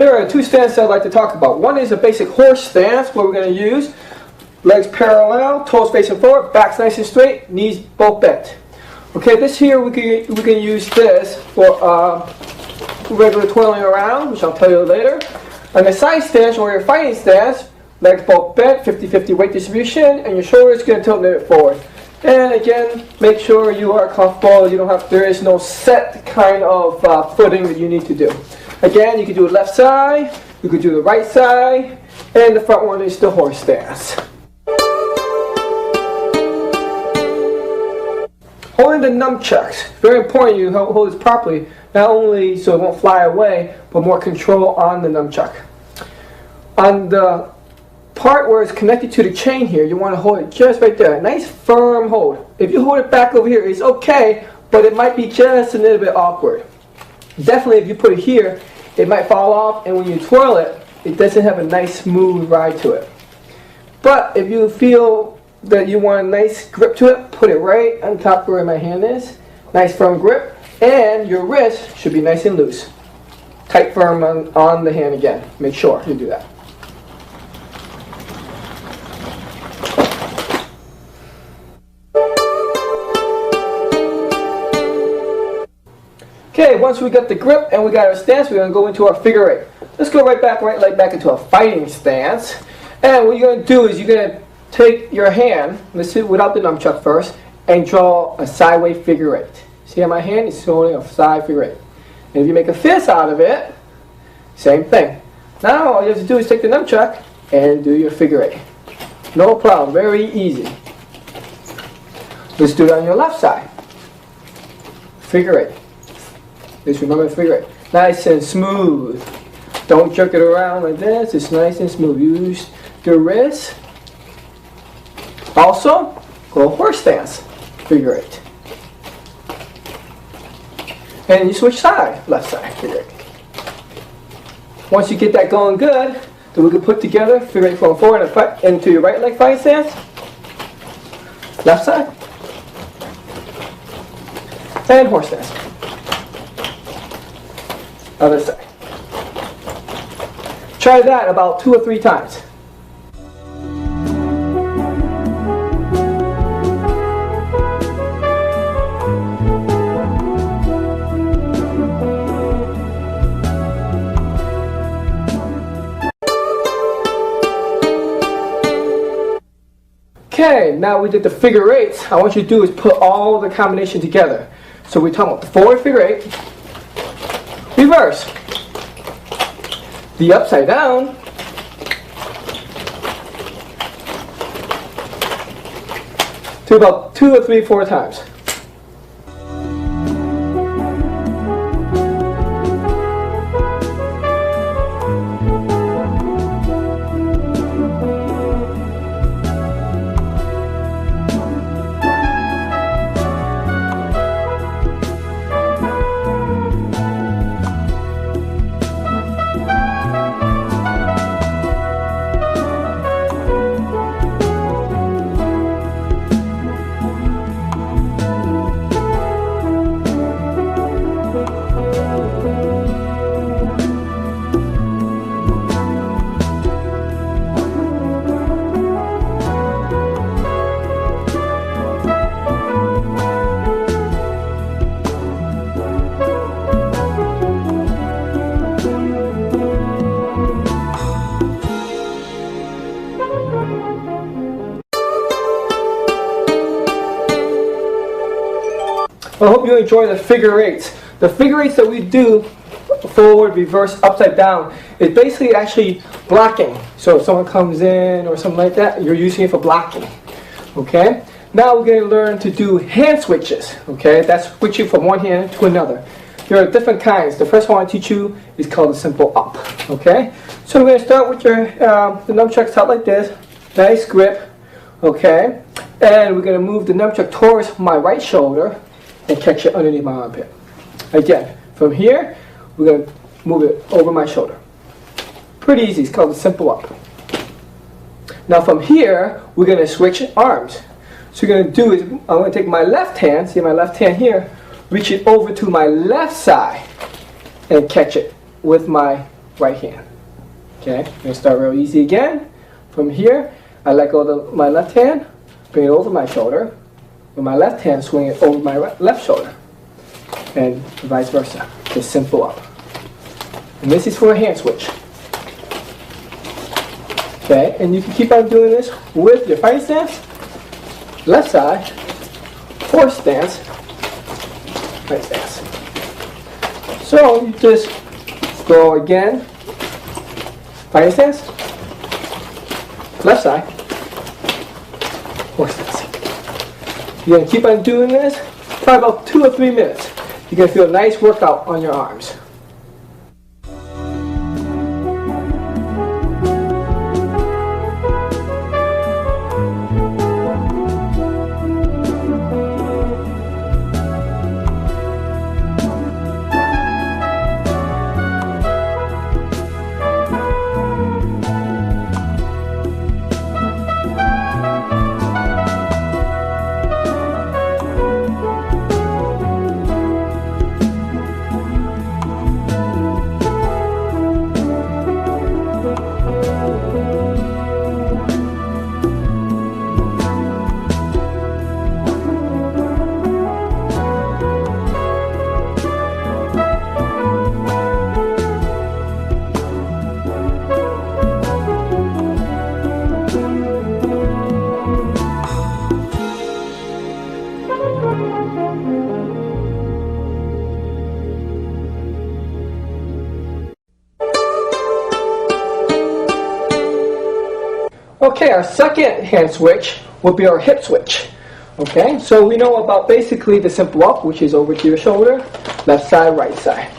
There are two stances I'd like to talk about. One is a basic horse stance, where we're going to use legs parallel, toes facing forward, back's nice and straight, knees both bent. Okay, this here we can use this for regular twirling around, which I'll tell you later. On the side stance or your fighting stance, legs both bent, 50-50 weight distribution, and your shoulders going to tilt a little bit forward. And again, make sure you are comfortable. There is no set kind of footing that you need to do. Again, you can do the left side, you could do the right side, and the front one is the horse stance. Holding the nunchucks, very important you hold this properly, not only so it won't fly away, but more control on the nunchuck. On the part where it's connected to the chain here, you want to hold it just right there. Nice firm hold. If you hold it back over here, it's okay, but it might be just a little bit awkward. Definitely if you put it here, it might fall off, and when you twirl it, it doesn't have a nice smooth ride to it. But if you feel that you want a nice grip to it, put it right on top where my hand is. Nice firm grip, and your wrist should be nice and loose. Tight firm on the hand again. Make sure you do that. Okay, once we got the grip and we got our stance, we're going to go into our figure eight. Let's go right leg back into a fighting stance. And what you're going to do is you're going to take your hand, let's do it without the nunchuck first, and draw a sideways figure eight. See how my hand is holding a side figure eight. And if you make a fist out of it, same thing. Now all you have to do is take the nunchuck and do your figure eight. No problem, very easy. Let's do it on your left side. Figure eight. Just remember the figure eight. Nice and smooth. Don't jerk it around like this. It's nice and smooth. Use the wrist. Also, go horse stance. Figure eight. And you switch side. Left side. Figure eight. Once you get that going good, then we can put together figure eight going forward and into your right leg fighting stance. Left side. And horse stance. Other side. Try that about 2 or 3 times. Okay, now we did the figure eights. I want you to do is put all the combination together. So we're talking about the forward figure eight, reverse, the upside down, to about 2 or 3, 4 times. I hope you enjoy the figure eights. The figure eights that we do, forward, reverse, upside down, is basically actually blocking. So if someone comes in or something like that, you're using it for blocking. Okay? Now we're going to learn to do hand switches. Okay? That's switching from one hand to another. There are different kinds. The first one I teach you is called the simple up. Okay? So we're going to start with your the nunchucks out like this. Nice grip. Okay? And we're going to move the nunchuck towards my right shoulder and catch it underneath my armpit. Again, from here, we're going to move it over my shoulder. Pretty easy. It's called the simple up. Now from here, we're going to switch arms. So what you're going to do is, I'm going to take my left hand, see my left hand here, reach it over to my left side and catch it with my right hand. Okay, I'm going to start real easy again. From here, I let go of my left hand, bring it over my shoulder. With my left hand, swing it over my left shoulder. And vice versa. Just simple up. And this is for a hand switch. Okay, and you can keep on doing this with your fighting stance, left side, horse stance, right stance. So you just go again, fighting stance, left side, horse stance. You're going to keep on doing this for about 2 or 3 minutes. You're going to feel a nice workout on your arms. Okay, our second hand switch will be our hip switch. Okay, so we know about basically the simple up, which is over to your shoulder, left side, right side.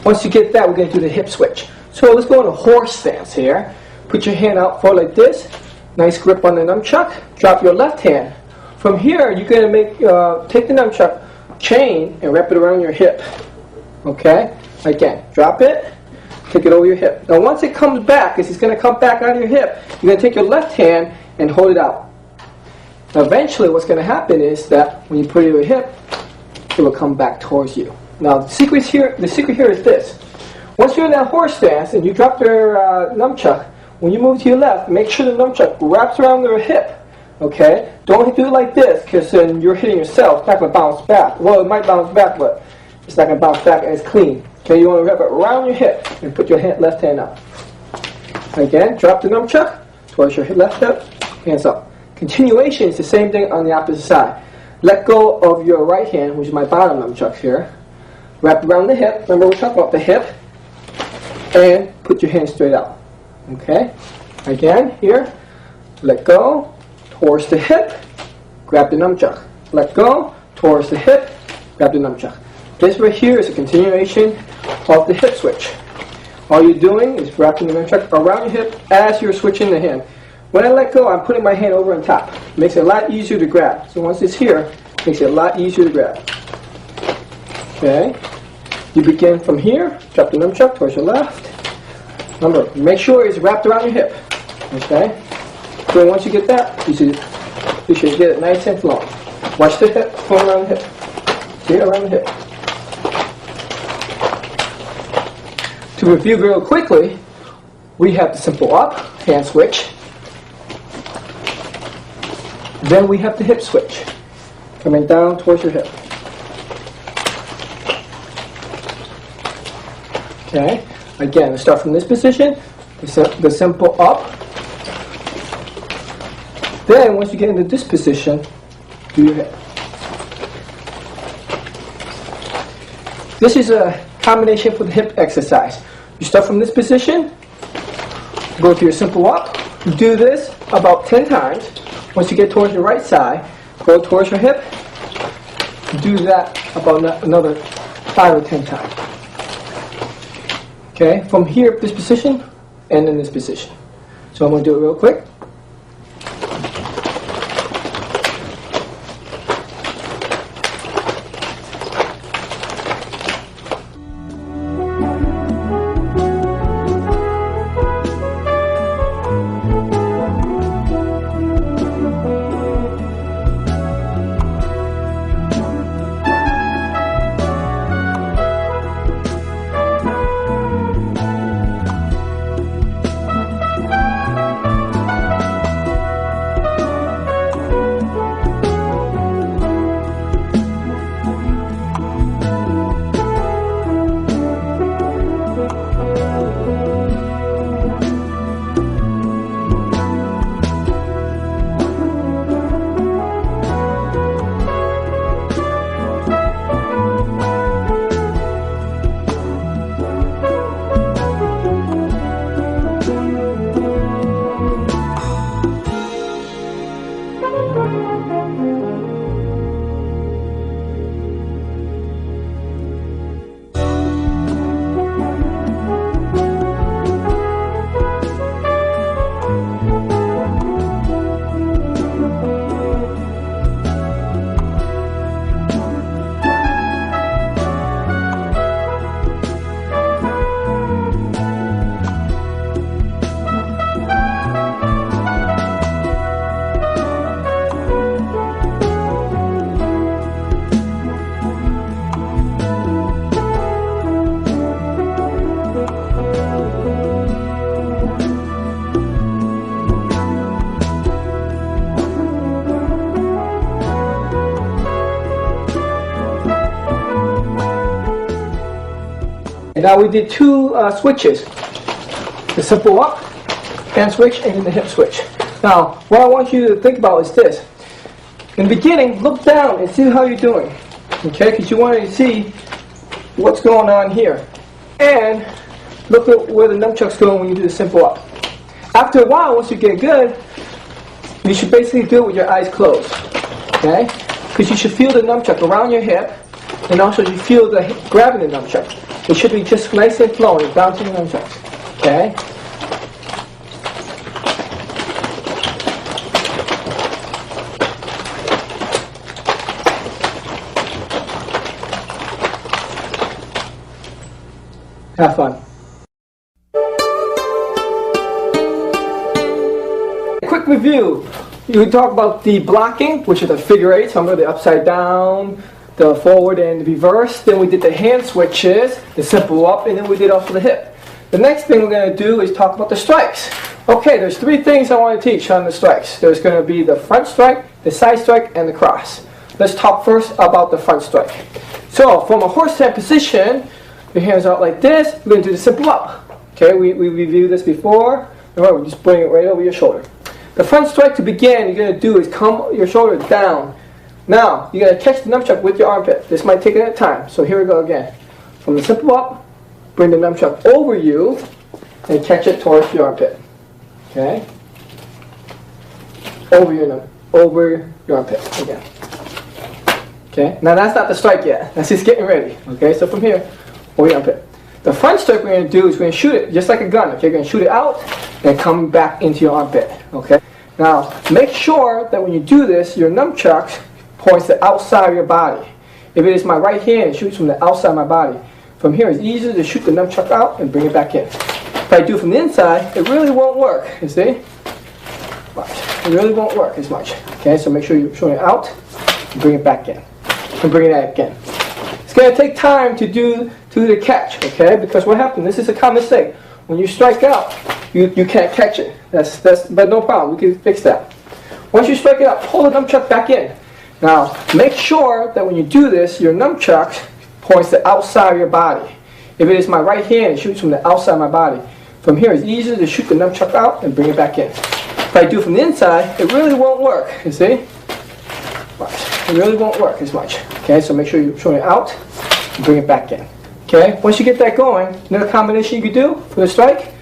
Once you get that, we're going to do the hip switch. So let's go in a horse stance here. Put your hand out forward like this. Nice grip on the nunchuck. Drop your left hand. From here, you're going to take the nunchuck chain and wrap it around your hip. Okay, again, drop it. Take it over your hip. Now once it comes back, because it's going to come back out of your hip, you're going to take your left hand and hold it out. Now eventually what's going to happen is that when you put it in your hip, it will come back towards you. Now the secret here is this. Once you're in that horse stance and you drop your nunchuck, when you move to your left, make sure the nunchuck wraps around your hip. Okay? Don't do it like this, because then you're hitting yourself. It's not going to bounce back. Well, it might bounce back, but it's not going to bounce back as clean. Okay, you want to wrap it around your hip and put your left hand up. Again, drop the nunchuck towards your left hip, hands up. Continuation is the same thing on the opposite side. Let go of your right hand, which is my bottom nunchuck here. Wrap around the hip. Remember, we're talking about the hip. And put your hand straight out. Okay? Again, here. Let go. Towards the hip. Grab the nunchuck. Let go. Towards the hip. Grab the nunchuck. This right here is a continuation of the hip switch. All you're doing is wrapping the nunchuck around your hip as you're switching the hand. When I let go, I'm putting my hand over on top. It makes it a lot easier to grab. So once it's here, it makes it a lot easier to grab. Okay? You begin from here, drop the nunchuck towards your left. Remember, make sure it's wrapped around your hip. Okay? So once you get that, you should get it nice and long. Watch the hip, going around the hip. See it around the hip. To review real quickly, we have the simple up, hand switch. Then we have the hip switch, coming down towards your hip. Okay, again, let's start from this position, the simple up. Then, once you get into this position, do your hip. This is a combination for the hip exercise. You start from this position, go to your simple up, do this about 10 times. Once you get towards your right side, go towards your hip, do that about another 5 or 10 times. Okay, from here, this position, and in this position. So I'm going to do it real quick. now we did two switches. The simple up, hand switch, and then the hip switch. Now, what I want you to think about is this. In the beginning, look down and see how you're doing. Okay, because you want to see what's going on here. And look at where the nunchuck's going when you do the simple up. After a while, once you get good, you should basically do it with your eyes closed. Okay? Because you should feel the nunchuck around your hip, and also you feel the grabbing the nunchuck. It should be just nice and flowing, bouncing the nunchuck. Okay? Have fun. A quick review. You talk about the blocking, which is the figure eight. So remember the upside down, the forward and the reverse. Then we did the hand switches, the simple up, and then we did also the hip. The next thing we're going to do is talk about the strikes. Okay, there's three things I want to teach on the strikes. There's going to be the front strike, the side strike, and the cross. Let's talk first about the front strike. So from a horse stand position, your hands out like this, we're going to do the simple up. Okay, we reviewed this before. Remember, we just bring it right over your shoulder. The front strike to begin, you're going to do is come your shoulder down. Now, you're going to catch the nunchuck with your armpit. This might take a time, so here we go again. From the simple up, bring the nunchuck over you, and catch it towards your armpit. Okay? Over your armpit again. Okay? Now that's not the strike yet. That's just getting ready. Okay? So from here, over your armpit. The front strike we're going to do is we're going to shoot it just like a gun. Okay? You're going to shoot it out and come back into your armpit. Okay? Now, make sure that when you do this, your nunchuck points the outside of your body. If it is my right hand, it shoots from the outside of my body. From here, it's easier to shoot the nunchuck out and bring it back in. If I do it from the inside, it really won't work. You see? Watch. It really won't work as much. Okay? So make sure you're shooting it out and bring it back in. And bring it back in. It's going to take time to do the catch, okay? Because what happens, this is a common mistake. When you strike out, you can't catch it. But no problem, we can fix that. Once you strike it out, pull the nunchuck back in. Now, make sure that when you do this, your nunchuck points the outside of your body. If it is my right hand, it shoots from the outside of my body. From here, it's easier to shoot the nunchuck out and bring it back in. If I do it from the inside, it really won't work, you see? Watch. It really won't work as much. Okay, so make sure you're showing it out and bring it back in. Okay, once you get that going, another combination you could do for the strike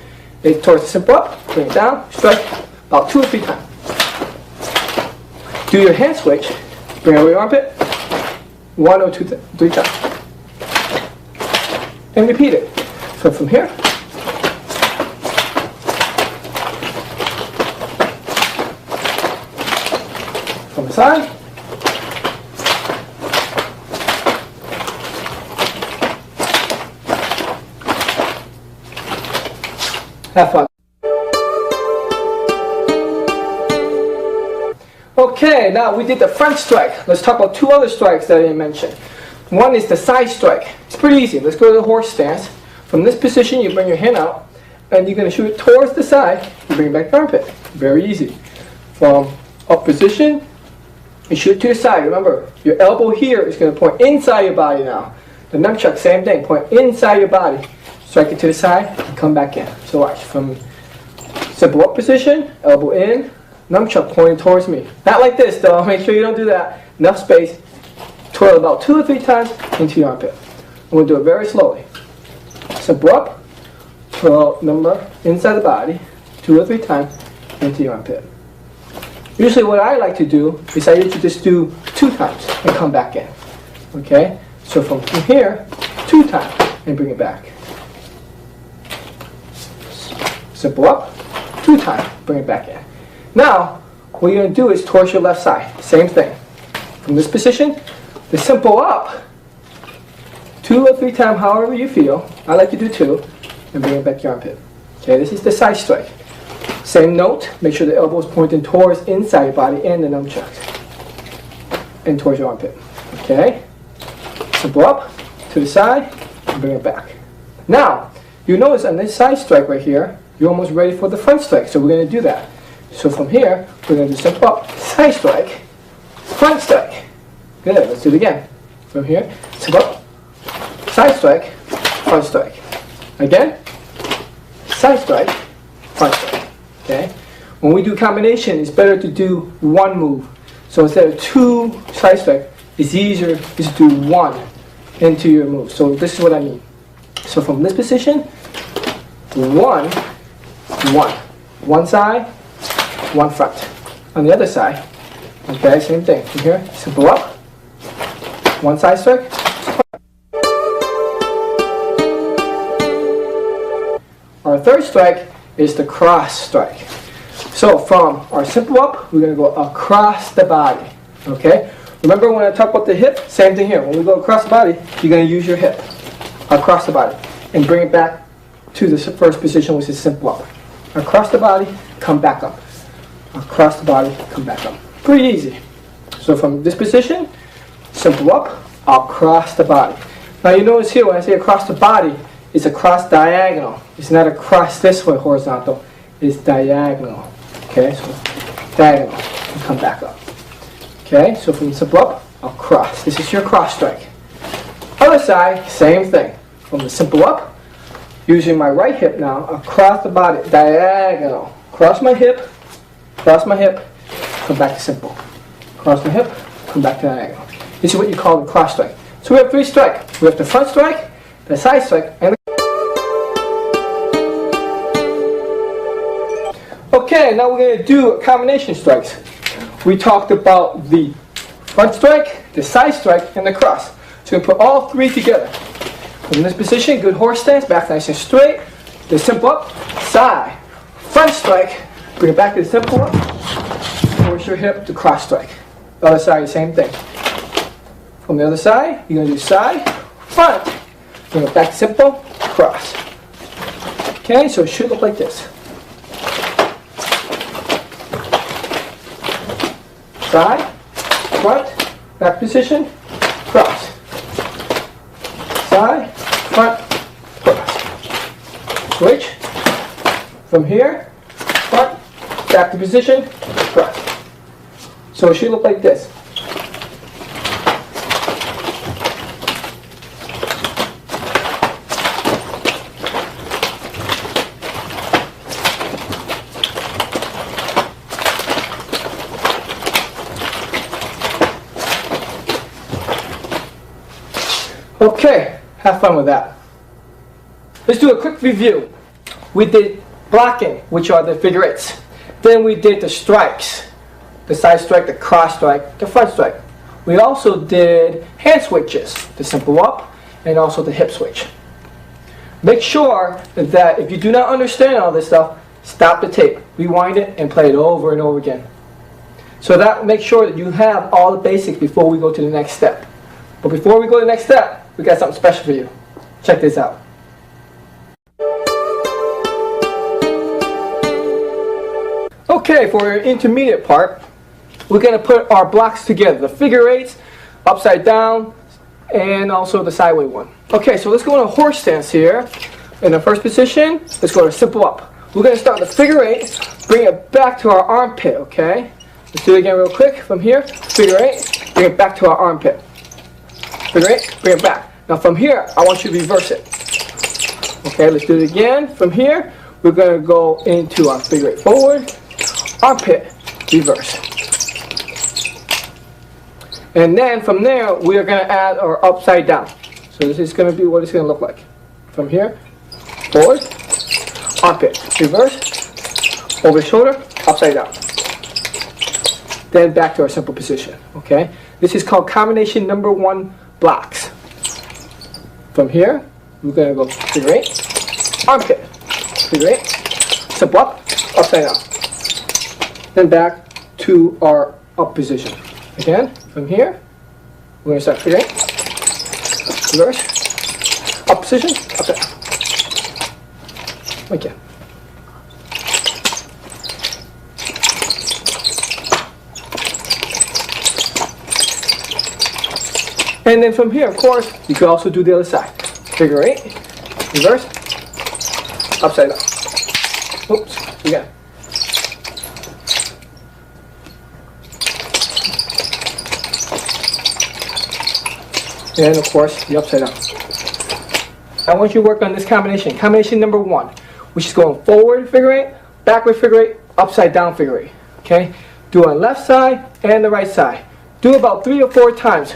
is towards the simple up, bring it down, strike about 2 or 3 times. Do your hand switch, bring it over your armpit, 1 or 2, 3 times. And repeat it. So from here, from the side, have fun. Okay, now we did the front strike. Let's talk about 2 other strikes that I didn't mention. One is the side strike. It's pretty easy. Let's go to the horse stance. From this position, you bring your hand out, and you're going to shoot it towards the side, and bring it back to the armpit. Very easy. From up position, you shoot to the side. Remember, your elbow here is going to point inside your body now. The nunchuck, same thing. Point inside your body. Strike it to the side and come back in. So watch, from simple up position, elbow in, nunchuck pointing towards me. Not like this though, make sure you don't do that. Enough space. Twirl about 2 or 3 times into your armpit. I'm going to do it very slowly. Simple up, twirl number inside the body, 2 or 3 times into your armpit. Usually what I like to do is I usually just do 2 times and come back in. Okay? So from here, 2 times and bring it back. Simple up, 2 times, bring it back in. Now, what you're going to do is towards your left side. Same thing. From this position, the simple up, 2 or 3 times, however you feel. I like to do 2, and bring it back to your armpit. Okay, this is the side strike. Same note, make sure the elbow is pointing towards inside your body and the nunchuck. And towards your armpit. Okay? Simple up, to the side, and bring it back. Now, you notice on this side strike right here, you're almost ready for the front strike, so we're going to do that. So from here, we're going to do simple up, side strike, front strike. Good, let's do it again. From here, simple up, side strike, front strike. Again, side strike, front strike. Okay? When we do combination, it's better to do one move. So instead of 2 side strike, it's easier to do 1 into your move. So this is what I mean. So from this position, 1, 1. One side, one front. On the other side, okay, same thing. From here, simple up. One side strike. Our third strike is the cross strike. So from our simple up, we're going to go across the body. Okay? Remember when I talked about the hip? Same thing here. When we go across the body, you're going to use your hip across the body and bring it back to the first position, which is simple up. Across the body, come back up. Across the body, come back up. Pretty easy. So from this position, simple up, across the body. Now you notice here when I say across the body, it's across diagonal. It's not across this way horizontal. It's diagonal. Okay, so diagonal, and come back up. Okay, so from simple up, across. This is your cross strike. Other side, same thing. From the simple up, using my right hip now, across the body, diagonal. Cross my hip, come back to simple. Cross my hip, come back to diagonal. This is what you call the cross strike. So we have 3 strikes. We have the front strike, the side strike, and the... Okay, now we're going to do combination strikes. We talked about the front strike, the side strike, and the cross. So we put all 3 together. In this position, good horse stance, back nice and straight. The simple up, side, front strike, bring it back to the simple up, force your hip to cross strike. The other side, same thing. From the other side, you're going to do side, front, bring it back to simple, cross. Okay, so it should look like this. Side, front, back position, cross. Side, front, cross. Switch. From here, front, back to position, cross. So it should look like this. Okay, have fun with that. Let's do a quick review. We did blocking, which are the figure eights. Then we did the strikes, the side strike, the cross strike, the front strike. We also did hand switches, the simple up, and also the hip switch. Make sure that if you do not understand all this stuff, stop the tape, rewind it, and play it over and over again. So that makes sure that you have all the basics before we go to the next step. But before we go to the next step, we got something special for you. Check this out. Okay, for our intermediate part, we're going to put our blocks together. The figure eights, upside down, and also the sideways one. Okay, so let's go in a horse stance here. In the first position, let's go to simple up. We're going to start the figure eight, bring it back to our armpit, okay? Let's do it again real quick. From here, figure eight, bring it back to our armpit. Figure eight, bring it back. Now from here, I want you to reverse it. Okay, let's do it again. From here, we're going to go into our figure eight forward, armpit, reverse. And then from there, we are going to add our upside down. So this is going to be what it's going to look like. From here, forward, armpit, reverse, over shoulder, upside down. Then back to our simple position. Okay, this is called combination number 1 blocks. From here, we're going to go figure eight, armpit, figure eight, simple up, upside down. Then back to our up position. Again, from here, we're going to start figure eight, reverse, up position, upside down. Again. And then from here, of course, you can also do the other side. Figure eight, reverse, upside down. Oops, again. And of course, the upside down. I want you to work on this combination. Combination number 1, which is going forward figure 8, backward figure 8, upside down figure 8. Okay? Do on left side and the right side. Do about 3 or 4 times.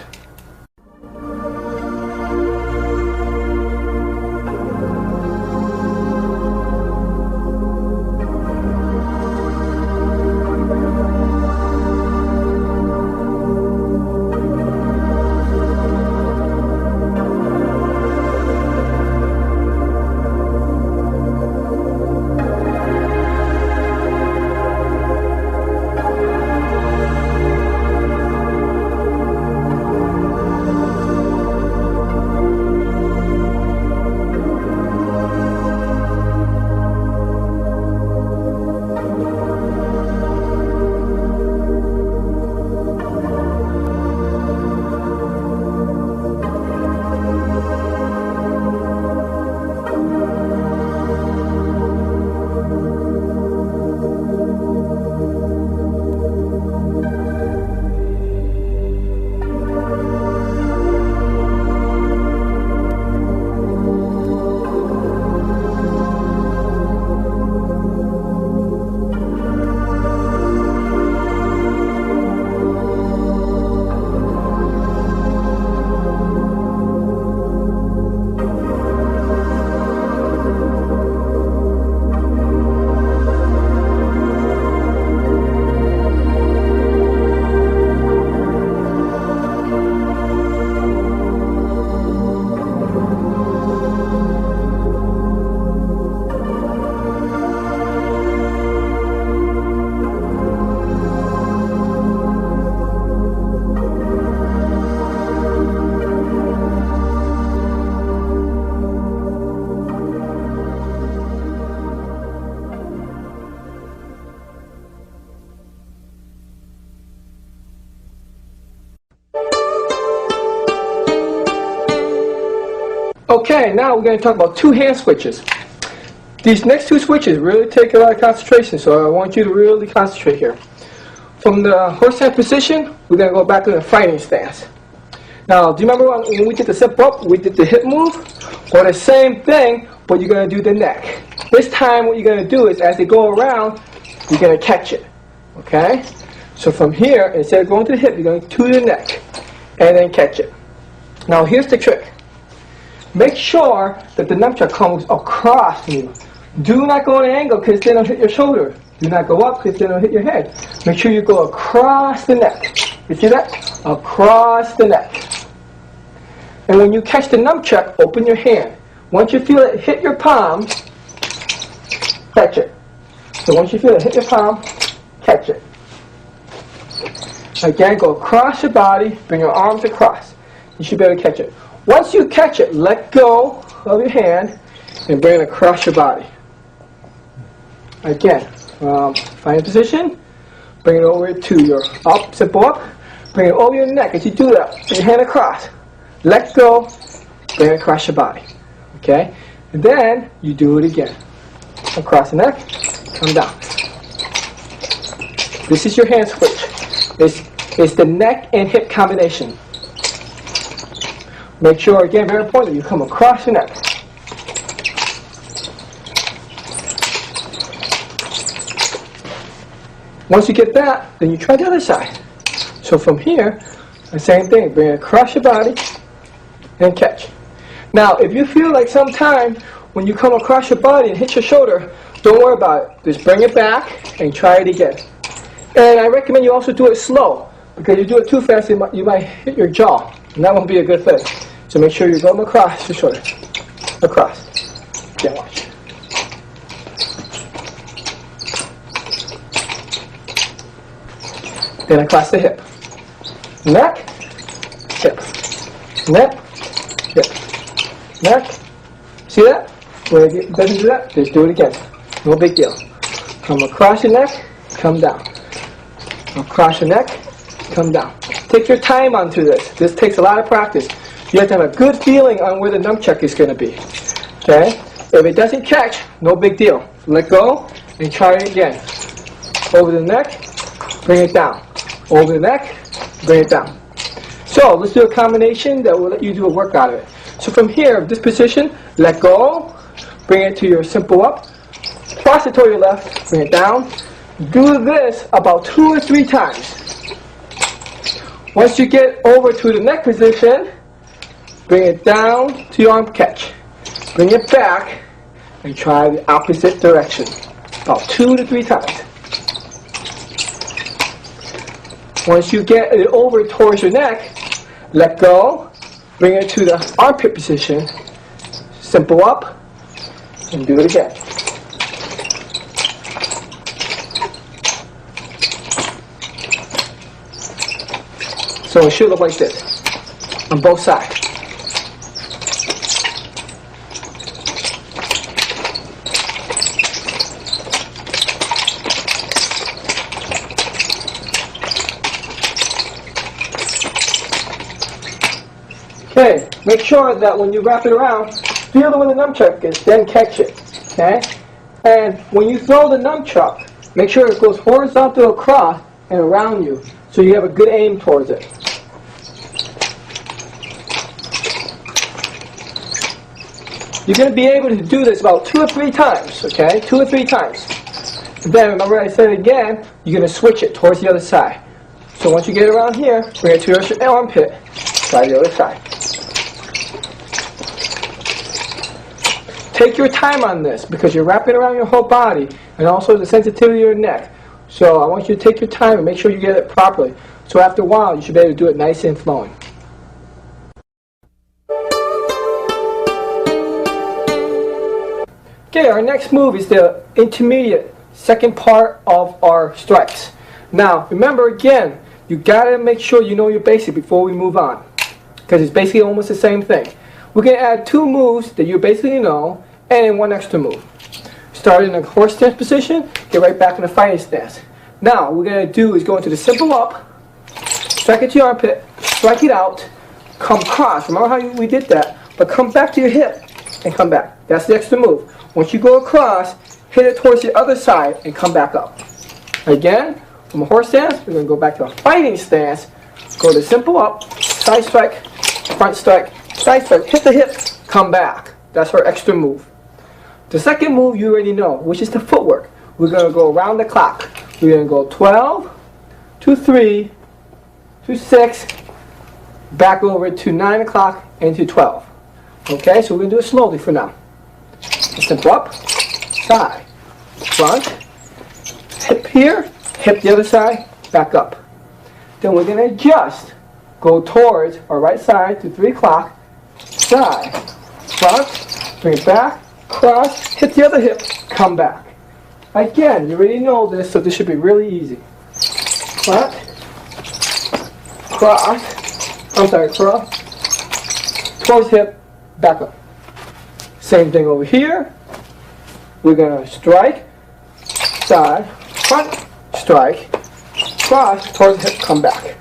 Okay, now we're going to talk about 2 hand switches. These next 2 switches really take a lot of concentration, so I want you to really concentrate here. From the horse hand position, we're going to go back to the fighting stance. Now, do you remember when we did the step up, we did the hip move? Well, the same thing, but you're going to do the neck. This time what you're going to do is, as they go around, you're going to catch it. Okay? So from here, instead of going to the hip, you're going to the neck, and then catch it. Now, here's the trick. Make sure that the nunchuck comes across you. Do not go at an angle because then it'll hit your shoulder. Do not go up because then it'll hit your head. Make sure you go across the neck. You see that? Across the neck. And when you catch the nunchuck, open your hand. Once you feel it hit your palm, catch it. So once you feel it hit your palm, catch it. Again, go across your body, bring your arms across. You should be able to catch it. Once you catch it, let go of your hand and bring it across your body. Again, find a position, bring it over to your up, simple up, bring it over your neck. As you do that, bring your hand across. Let go, bring it across your body. Okay? And then you do it again. Across the neck, come down. This is your hand switch. It's the neck and hip combination. Make sure, again, very important, that you come across your neck. Once you get that, then you try the other side. So from here, the same thing. Bring it across your body and catch. Now, if you feel like sometime when you come across your body and hit your shoulder, don't worry about it. Just bring it back and try it again. And I recommend you also do it slow, because if you do it too fast, you might hit your jaw, and that won't be a good thing. So make sure you go across your shoulder. Across. Again, watch. Then across the hip. Neck, hip. Neck, hip. Neck. See that? When it doesn't do that, just do it again. No big deal. Come across your neck, come down. Across your neck, come down. Take your time onto this. This takes a lot of practice. You have to have a good feeling on where the nunchuck is going to be. Okay? If it doesn't catch, no big deal. Let go and try it again. Over the neck, bring it down. Over the neck, bring it down. So let's do a combination that will let you do a workout of it. So from here, this position, let go, bring it to your simple up, cross it toward your left, bring it down. Do this about 2 or 3 times. Once you get over to the neck position, bring it down to your arm catch. Bring it back and try the opposite direction. About 2 to 3 times. Once you get it over towards your neck, let go, bring it to the armpit position, simple up, and do it again. So it should look like this on both sides. Okay, make sure that when you wrap it around, feel it where the nunchuck is, then catch it. Okay? And when you throw the nunchuck, make sure it goes horizontal across and around you, so you have a good aim towards it. You're going to be able to do this about 2 or 3 times, okay? 2 or 3 times. And then, remember I said again, you're going to switch it towards the other side. So once you get around here, bring it to your armpit, try the other side. Take your time on this because you're wrapping around your whole body and also the sensitivity of your neck. So I want you to take your time and make sure you get it properly. So after a while, you should be able to do it nice and flowing. Okay, our next move is the intermediate, second part of our strikes. Now, remember again, you gotta make sure you know your basic before we move on, because it's basically almost the same thing. We're gonna add 2 moves that you basically know, and then 1 extra move. Start in a horse stance position, get right back in the fighting stance. Now, what we're gonna do is go into the simple up, strike it to your armpit, strike it out, come cross. Remember how we did that? But come back to your hip and come back. That's the extra move. Once you go across, hit it towards the other side and come back up. Again, from a horse stance, we're going to go back to a fighting stance, go to simple up, side strike, front strike, side strike, hit the hip, come back. That's our extra move. The second move you already know, which is the footwork. We're going to go around the clock. We're going to go 12, to 3, to 6, back over to 9 o'clock, and to 12. Okay, so we're going to do it slowly for now. Simple up, side, front, hip here, hip the other side, back up. Then we're going to adjust. Go towards our right side to 3 o'clock, side, front, bring it back, cross, hit the other hip, come back. Again, you already know this, so this should be really easy. Front, cross, towards hip, back up. Same thing over here. We're going to strike, side, front, strike, cross, towards the hip, come back.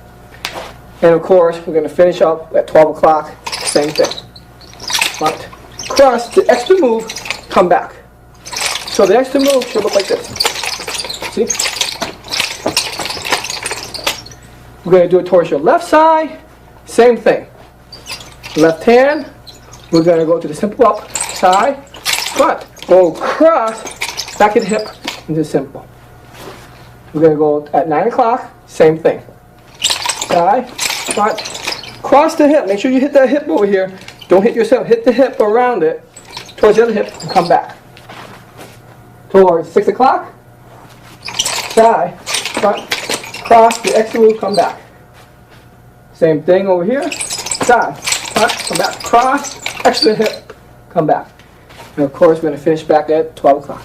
And of course, we're going to finish up at 12 o'clock, same thing. Front, cross, the extra move, come back. So the extra move should look like this. See? We're going to do it towards your left side, same thing. Left hand, we're going to go to the simple up, side, front, go cross, back at the hip, into simple. We're going to go at 9 o'clock, same thing. Side, front, cross the hip. Make sure you hit that hip over here. Don't hit yourself. Hit the hip around it, towards the other hip, and come back. Towards 6 o'clock, side, front, cross, the extra move, come back. Same thing over here, side, front, come back, cross, extra hip, come back. And of course, we're going to finish back at 12 o'clock.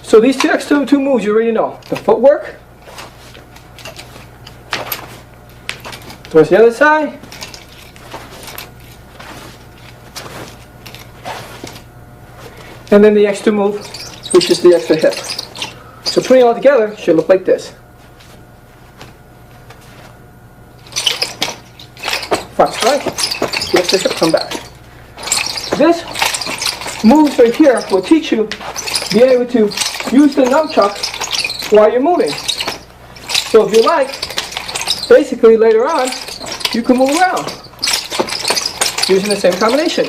So these two moves you already know. The footwork, towards the other side, and then the extra move, which is the extra hip. So putting it all together should look like this. Front strike, the extra hip, come back. This moves right here will teach you to be able to use the nunchuck while you're moving. So if you like, basically later on, you can move around using the same combination.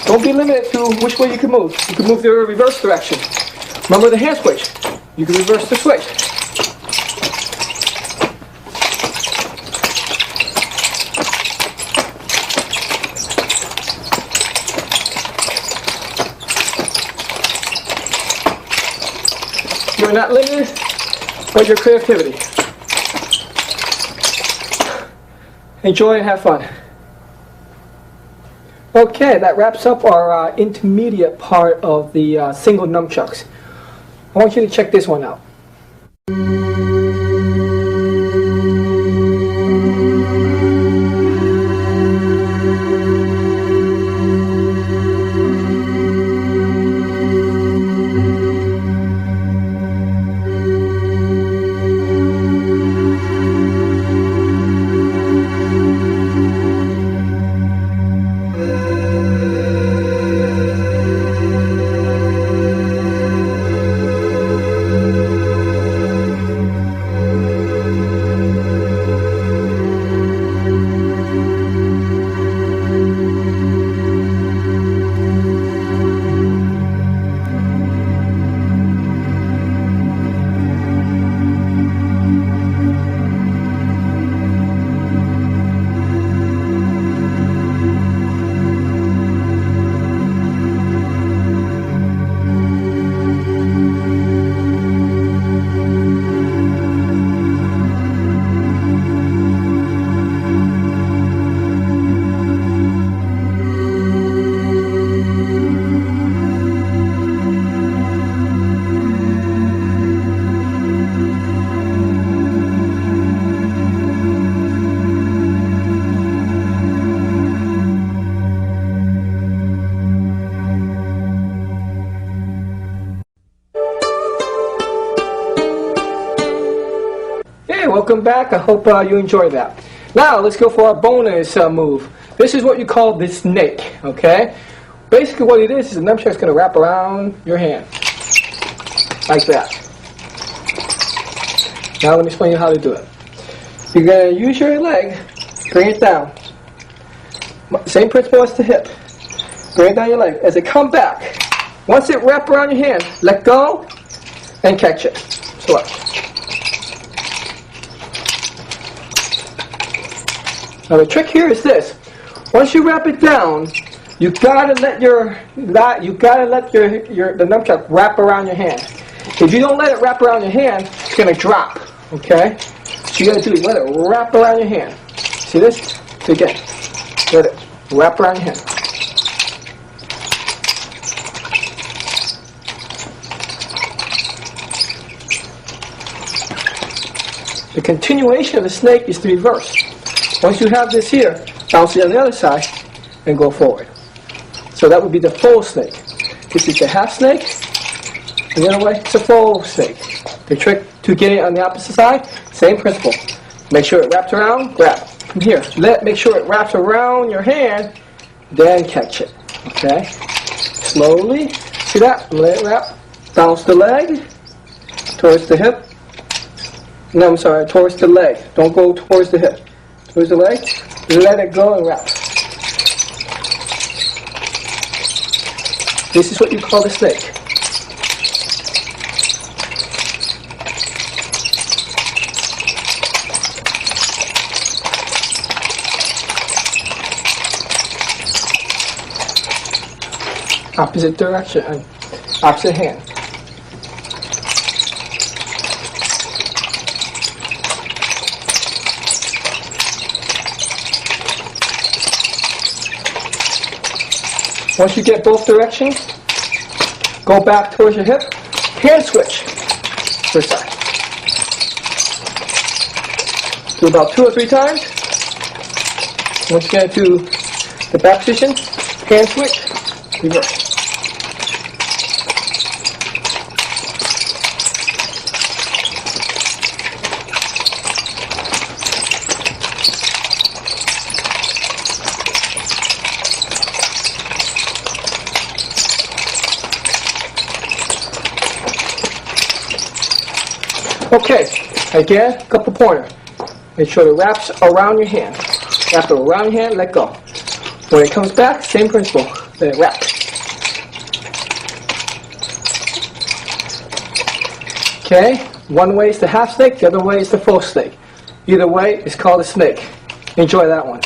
Don't be limited to which way you can move. You can move the reverse direction. Remember the hand switch. You can reverse the switch. You're not limited by your creativity. Enjoy and have fun. Okay, that wraps up our intermediate part of the single nunchucks. I want you to check this one out. Welcome back. I hope you enjoyed that. Now let's go for our bonus move. This is what you call the snake. Okay. Basically, what it is the nunchuck's going to wrap around your hand like that. Now let me explain you how to do it. You're going to use your leg, bring it down. Same principle as the hip. Bring it down your leg. As it come back, once it wraps around your hand, let go and catch it. So watch. Now the trick here is this: once you wrap it down, you gotta let the nunchuck wrap around your hand. If you don't let it wrap around your hand, it's gonna drop. Okay? So you gotta do is let it wrap around your hand. See this? So again, let it wrap around your hand. The continuation of the snake is the reverse. Once you have this here, bounce it on the other side and go forward. So that would be the full snake. This is the half snake, and the other way, it's a full snake. The trick to get it on the opposite side, same principle. Make sure it wraps around, grab. From here, make sure it wraps around your hand, then catch it. Okay? Slowly, see that? Let it wrap. Bounce the leg towards the hip. No, I'm sorry, towards the leg. Don't go towards the hip. Towards the leg, let it go and wrap. This is what you call the snake. Opposite direction and opposite hand. Once you get both directions, go back towards your hip, hand switch per side. Do about 2 or 3 times. Once you get to the back position, hand switch, reverse. Okay, again, couple pointer. Make sure it wraps around your hand. Wrap it around your hand, let go. When it comes back, same principle. Let it wrap. Okay, one way is the half snake, the other way is the full snake. Either way, it's called a snake. Enjoy that one.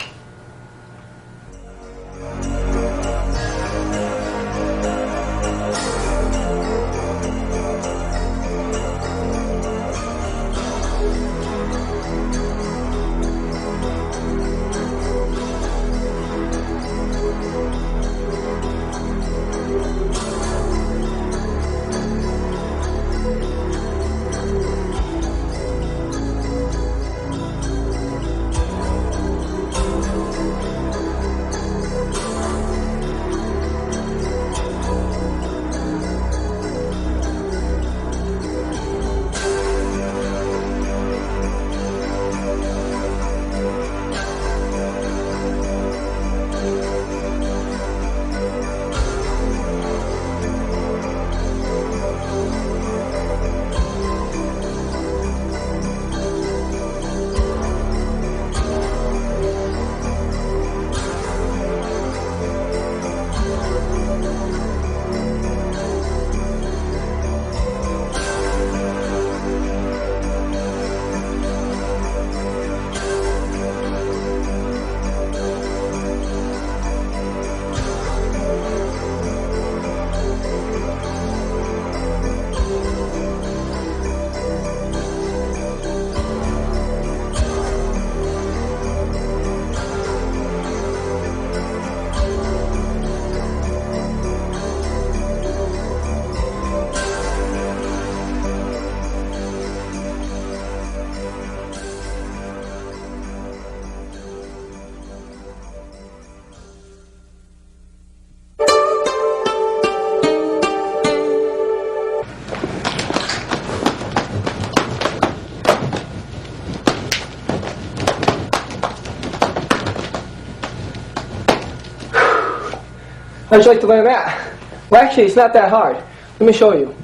How'd you like to learn that? Well, actually, it's not that hard. Let me show you.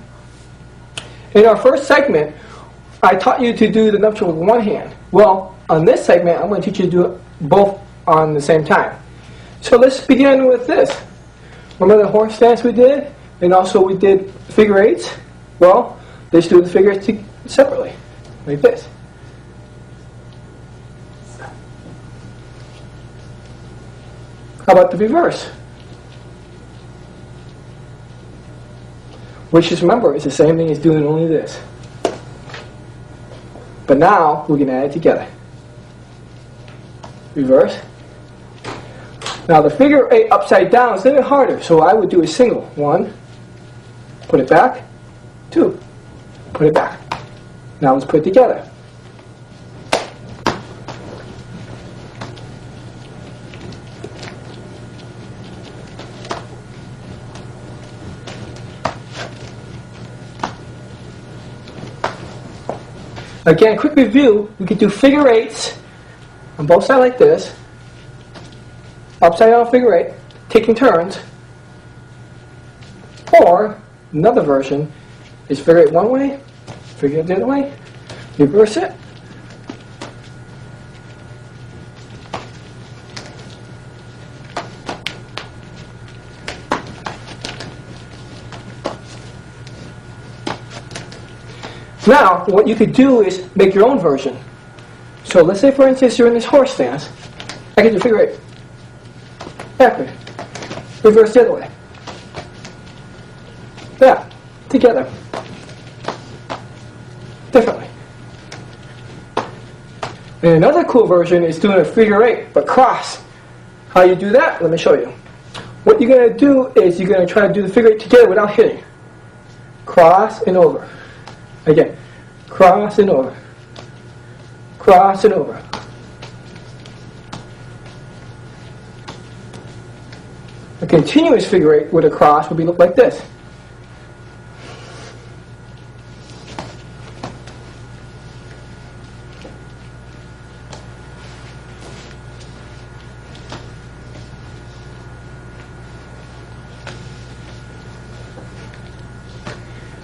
In our first segment, I taught you to do the nunchaku with one hand. Well, on this segment, I'm going to teach you to do it both on the same time. So let's begin with this. Remember the horse stance we did? And also we did figure eights? Well, let's do the figure eights separately, like this. How about the reverse? Which is, remember, it's the same thing as doing only this. But now, we can add it together. Reverse. Now the figure eight upside down is a little bit harder, so I would do a single. 1, put it back, 2, put it back. Now let's put it together. Again, quick review, we could do figure eights on both sides like this, upside down figure eight, taking turns, or another version is figure eight one way, figure eight the other way, reverse it, now, what you could do is make your own version. So let's say, for instance, you're in this horse stance. I can do figure eight. Backward. Reverse the other way. Yeah, together. Differently. And another cool version is doing a figure eight, but cross. How you do that? Let me show you. What you're going to do is you're going to try to do the figure eight together without hitting. Cross and over. Again, cross and over, cross and over. A continuous figure eight with a cross would look like this.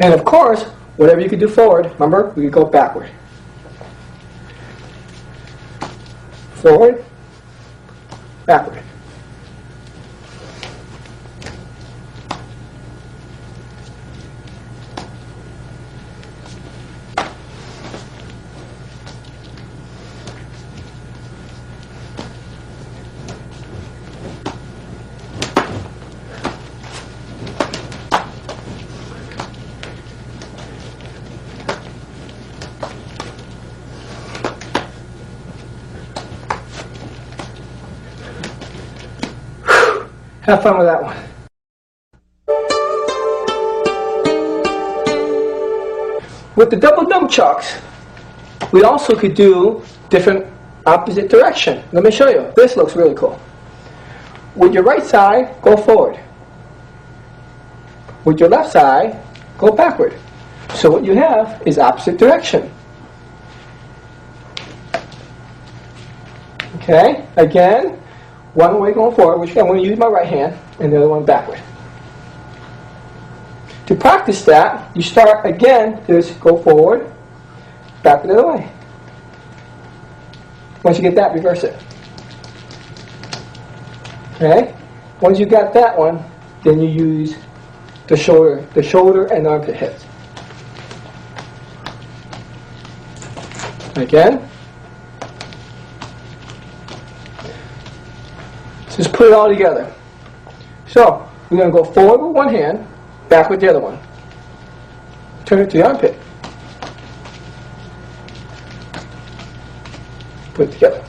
And of course, Whatever you could do forward, remember, we could go backward. Forward, backward. Have fun with that one. With the double nunchucks, we also could do different opposite direction. Let me show you. This looks really cool. With your right side, go forward. With your left side, go backward. So what you have is opposite direction. Okay, again, one way going forward, which I'm going to use my right hand, and the other one backward. To practice that, you start again, just go forward, backward the other way. Once you get that, reverse it. Okay? Once you got that one, then you use the shoulder and the armpit hits. Again. Just put it all together. So, we're going to go forward with one hand, back with the other one. Turn it to the armpit. Put it together.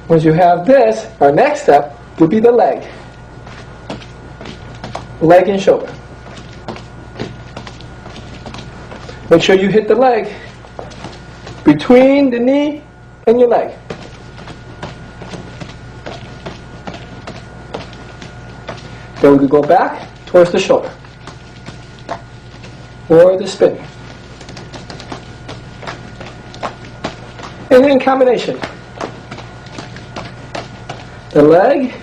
Once you have this, our next step would be the leg. Leg and shoulder. Make sure you hit the leg between the knee and your leg. Then we could go back towards the shoulder or the spinning. And then combination. The leg,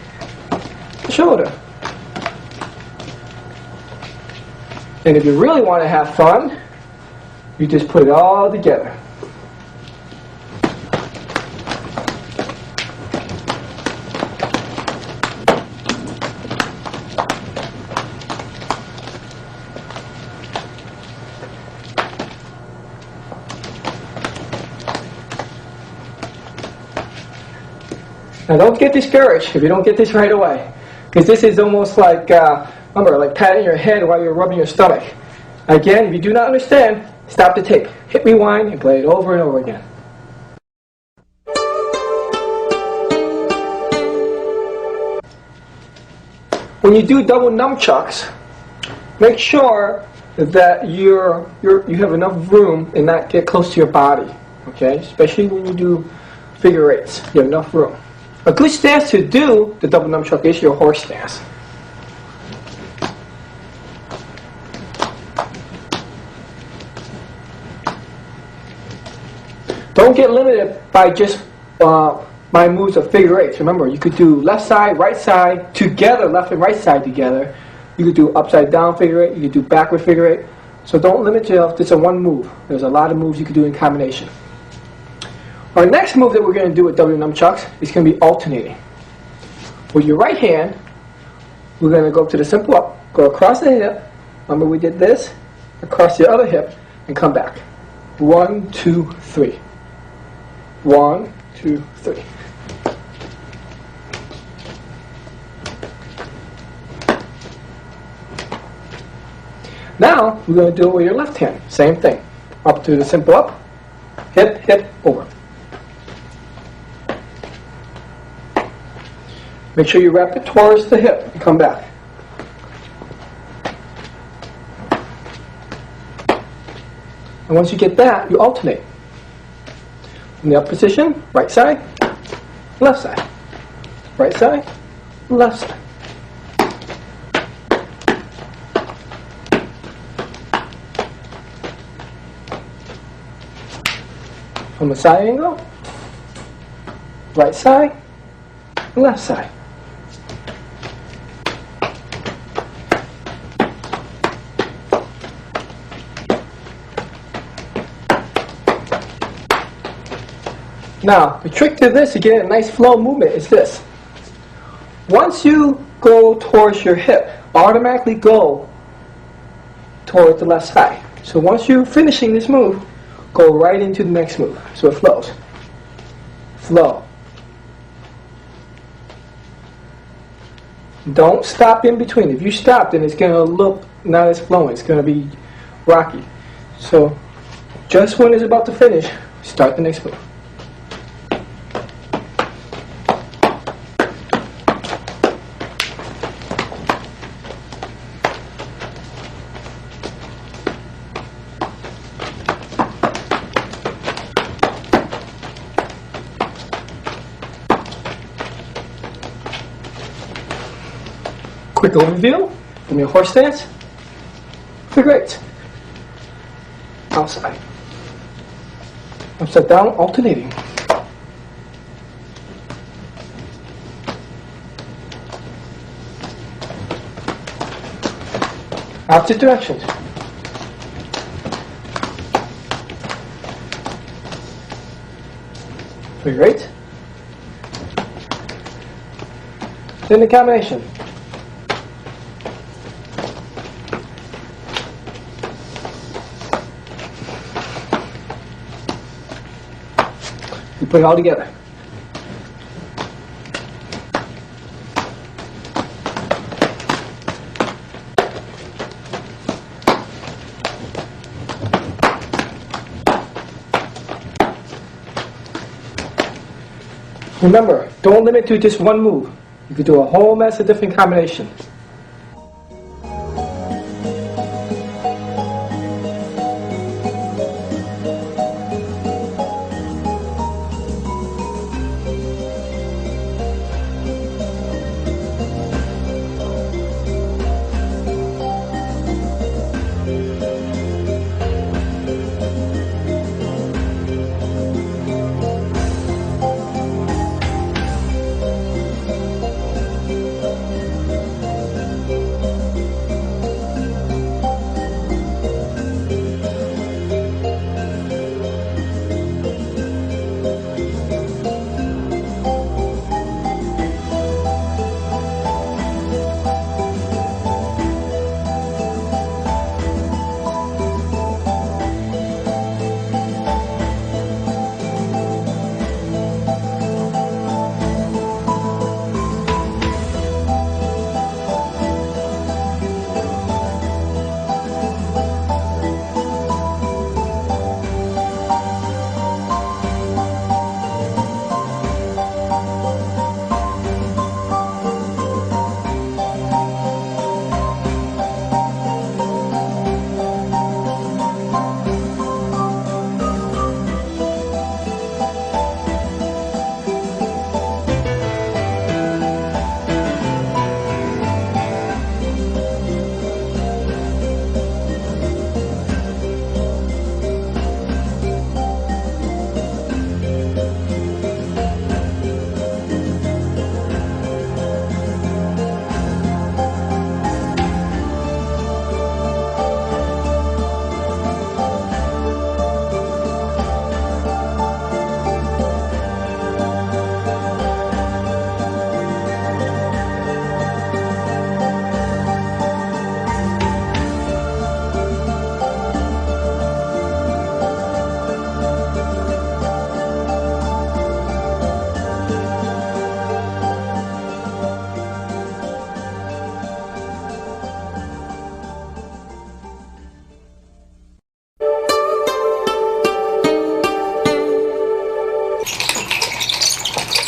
the shoulder. And if you really want to have fun, you just put it all together. Now don't get discouraged if you don't get this right away, because this is almost like, remember, like patting your head while you're rubbing your stomach. Again, if you do not understand, stop the tape, hit rewind, and play it over and over again. When you do double nunchucks, make sure that you have enough room and not get close to your body. Okay, especially when you do figure eights, you have enough room. A good stance to do the double nunchuck is your horse stance. Don't get limited by just my moves of figure eights. Remember, you could do left side, right side together, left and right side together. You could do upside down figure eight. You could do backward figure eight. So don't limit yourself to one move. There's a lot of moves you could do in combination. Our next move that we're going to do with double nunchucks is going to be alternating. With your right hand, we're going to go to the simple up, go across the hip. Remember we did this, across the other hip, and come back. 1, 2, 3. 1, 2, 3. Now, we're going to do it with your left hand. Same thing. Up to the simple up, hip, hip, over. Make sure you wrap it towards the hip and come back. And once you get that, you alternate. In the up position, right side, left side. Right side, left side. From a side angle, right side, left side. Now, the trick to this to get a nice flow movement is this. Once you go towards your hip, automatically go towards the left side. So once you're finishing this move, go right into the next move. So it flows. Flow. Don't stop in between. If you stop, then it's going to look not as flowing. It's going to be rocky. So just when it's about to finish, start the next move. Quick overview from your horse stance. Figure eight. Outside. Upside down, alternating. Opposite directions. Figure eight. Then the combination. You put it all together. Remember, don't limit to just one move. You can do a whole mess of different combinations.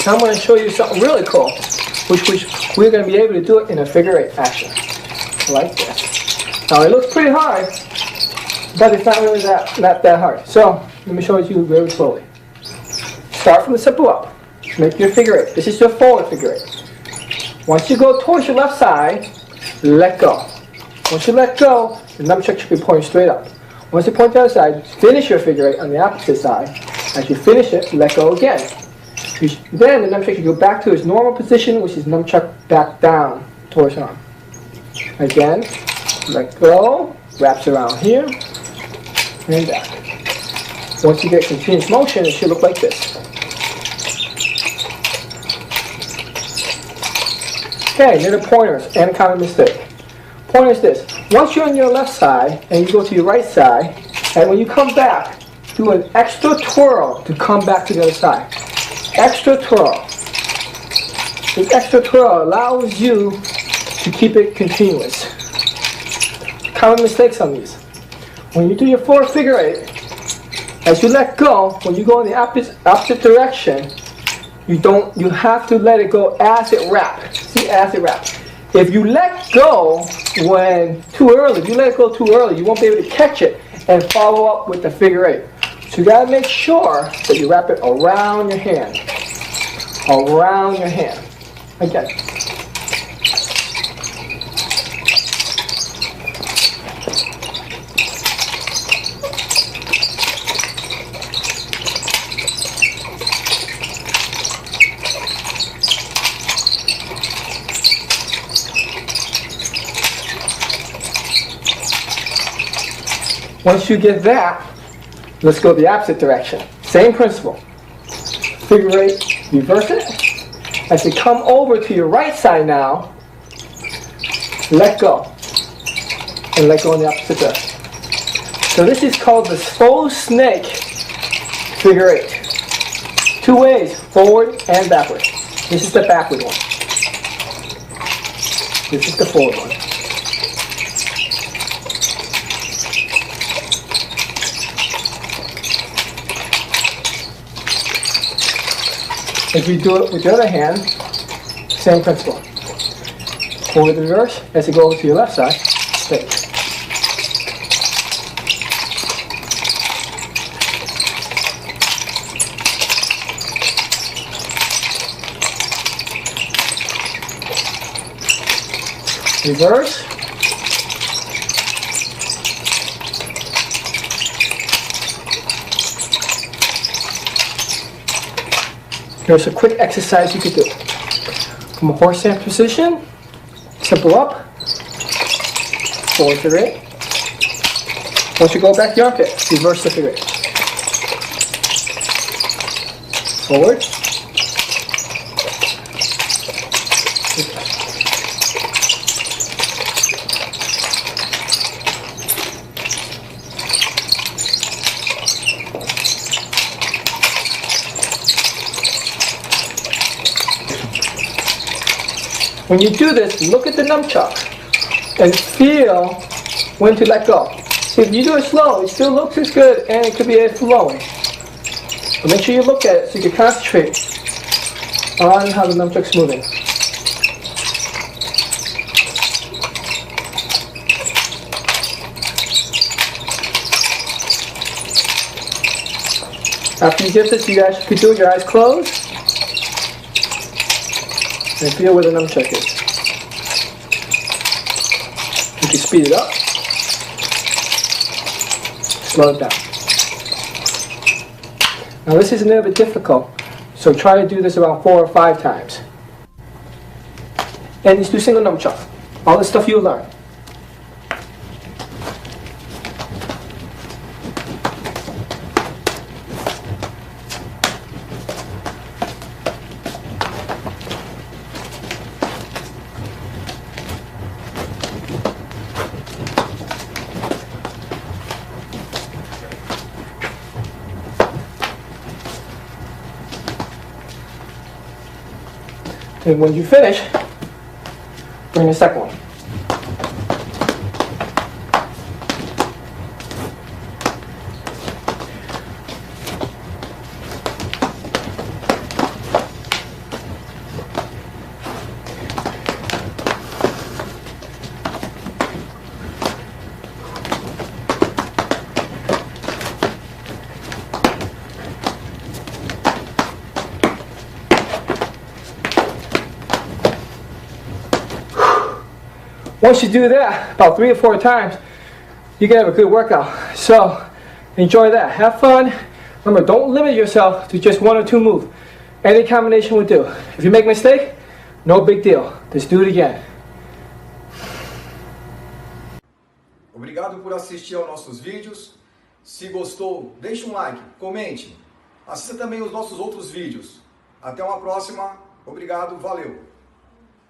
Now I'm going to show you something really cool, which we're going to be able to do it in a figure eight action, like this. Now it looks pretty hard, but it's not really not that hard. So let me show it to you very slowly. Start from the simple up. Make your figure eight. This is your forward figure eight. Once you go towards your left side, let go. Once you let go, the nunchuck should be pointing straight up. Once you point to the other side, finish your figure eight on the opposite side. As you finish it, let go again. Then the nunchuck should go back to its normal position, which is nunchuck back down towards arm. Again, let go, wraps around here, and back. Once you get continuous motion, it should look like this. Okay, then the pointers and a common mistake. Pointer is this. Once you're on your left side and you go to your right side, and when you come back, do an extra twirl to come back to the other side. Extra twirl. This extra twirl allows you to keep it continuous. Common mistakes on these. When you do your forward figure eight, as you let go, when you go in the opposite direction, you have to let it go as it wraps. See, as it wraps. If you let go when too early, if you let it go too early, you won't be able to catch it and follow up with the figure eight. So you gotta make sure that you wrap it around your hand. Around your hand. Again. Once you get that, let's go the opposite direction. Same principle. Figure eight, reverse it. As you come over to your right side now, let go. And let go in the opposite direction. So this is called the faux snake figure eight. Two ways, forward and backward. This is the backward one. This is the forward one. If you do it with the other hand, same principle. Forward the reverse, as you go over to your left side, straight. Reverse. Here's a quick exercise you could do. From a horse stance position, simple up, forward figure eight. Once you go back the armpit, reverse the figure eight. Forward. When you do this, look at the nunchuck and feel when to let go. See, if you do it slow, it still looks as good and it could be flowing. But make sure you look at it so you can concentrate on how the nunchuck's moving. After you get this, you guys could do it with your eyes closed. And feel where the nunchuck is. You can speed it up, slow it down. Now this is a little bit difficult, so try to do this around 4 or 5 times. And just do single nunchuck. All the stuff you learn. And when you finish, bring the second one. Once you do that about 3 or 4 times, you can have a good workout. So enjoy that. Have fun. Remember, don't limit yourself to just 1 or 2 moves. Any combination will do. If you make a mistake, no big deal. Just do it again. Obrigado por assistir aos nossos vídeos. Se gostou, deixe um like, comente. Assista também os nossos outros vídeos. Até uma próxima. Obrigado, valeu!